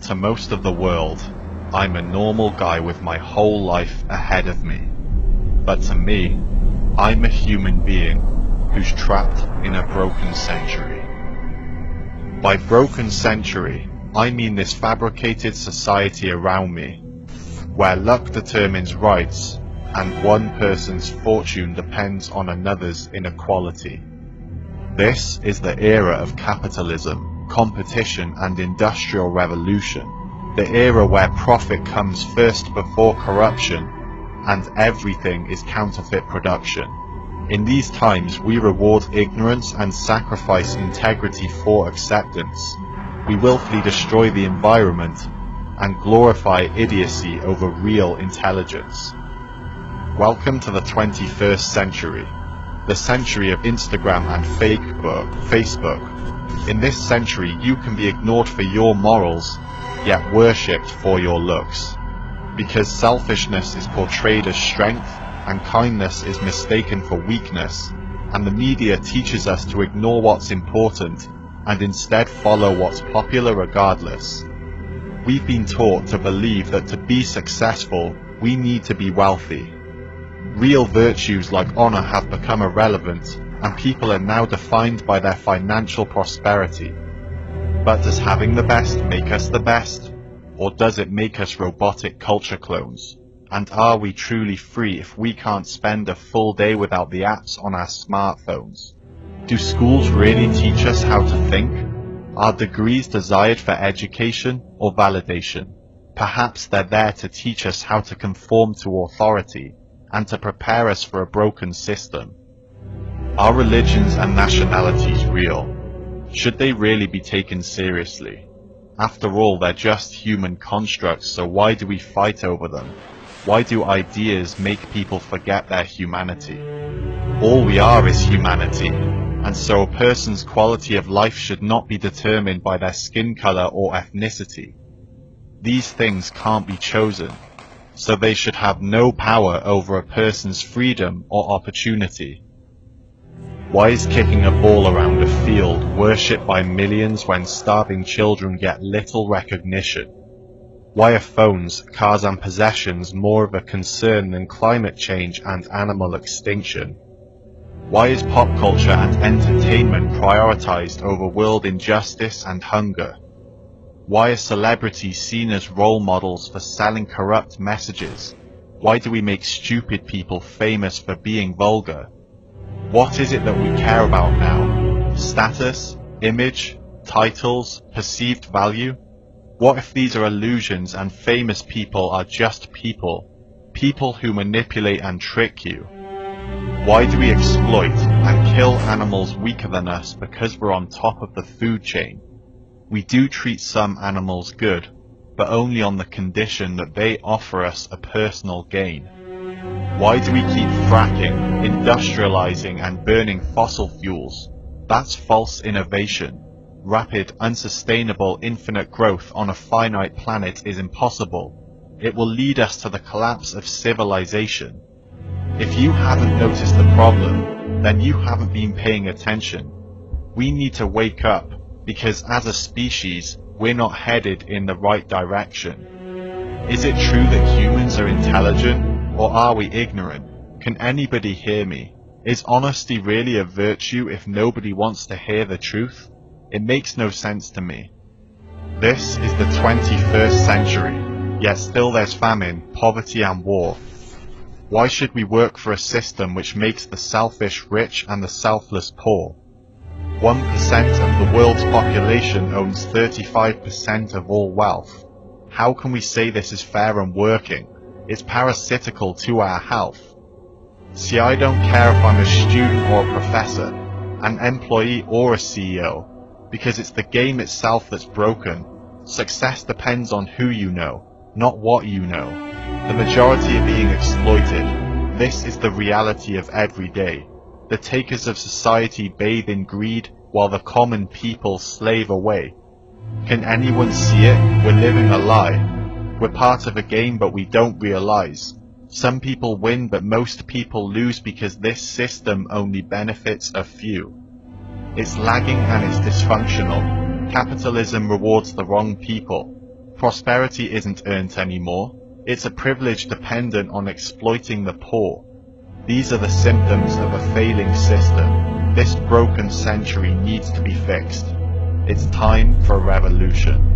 To most of the world, I'm a normal guy with my whole life ahead of me. But to me, I'm a human being who's trapped in a broken century. By broken century, I mean this fabricated society around me, where luck determines rights and one person's fortune depends on another's inequality. This is the era of capitalism, competition and industrial revolution, the era where profit comes first before corruption and everything is counterfeit production. In these times we reward ignorance and sacrifice integrity for acceptance. We willfully destroy the environment and glorify idiocy over real intelligence. Welcome to the 21st century, the century of Instagram and Facebook. In this century you can be ignored for your morals, yet worshipped for your looks. Because selfishness is portrayed as strength, and kindness is mistaken for weakness, and the media teaches us to ignore what's important, and instead follow what's popular regardless. We've been taught to believe that to be successful, we need to be wealthy. Real virtues like honor have become irrelevant, and people are now defined by their financial prosperity. But does having the best make us the best? Or does it make us robotic culture clones? And are we truly free if we can't spend a full day without the apps on our smartphones? Do schools really teach us how to think? Are degrees desired for education or validation? Perhaps they're there to teach us how to conform to authority and to prepare us for a broken system. Are religions and nationalities real? Should they really be taken seriously? After all, they're just human constructs, so why do we fight over them? Why do ideas make people forget their humanity? All we are is humanity, and so a person's quality of life should not be determined by their skin color or ethnicity. These things can't be chosen, so they should have no power over a person's freedom or opportunity. Why is kicking a ball around a field worshipped by millions when starving children get little recognition? Why are phones, cars and possessions more of a concern than climate change and animal extinction? Why is pop culture and entertainment prioritized over world injustice and hunger? Why are celebrities seen as role models for selling corrupt messages? Why do we make stupid people famous for being vulgar? What is it that we care about now? Status, image, titles, perceived value? What if these are illusions and famous people are just people who manipulate and trick you? Why do we exploit and kill animals weaker than us because we're on top of the food chain? We do treat some animals good, but only on the condition that they offer us a personal gain. Why do we keep fracking, industrializing and burning fossil fuels? That's false innovation. Rapid, unsustainable, infinite growth on a finite planet is impossible. It will lead us to the collapse of civilization. If you haven't noticed the problem, then you haven't been paying attention. We need to wake up, because as a species, we're not headed in the right direction. Is it true that humans are intelligent? Or are we ignorant? Can anybody hear me? Is honesty really a virtue if nobody wants to hear the truth? It makes no sense to me. This is the 21st century, yet still there's famine, poverty and war. Why should we work for a system which makes the selfish rich and the selfless poor? 1% of the world's population owns 35% of all wealth. How can we say this is fair and working? It's parasitical to our health. See, I don't care if I'm a student or a professor, an employee or a CEO, because it's the game itself that's broken. Success depends on who you know, not what you know. The majority are being exploited. This is the reality of every day. The takers of society bathe in greed, while the common people slave away. Can anyone see it? We're living a lie. We're part of a game, but we don't realize. Some people win, but most people lose because this system only benefits a few. It's lagging and it's dysfunctional. Capitalism rewards the wrong people. Prosperity isn't earned anymore. It's a privilege dependent on exploiting the poor. These are the symptoms of a failing system. This broken century needs to be fixed. It's time for a revolution.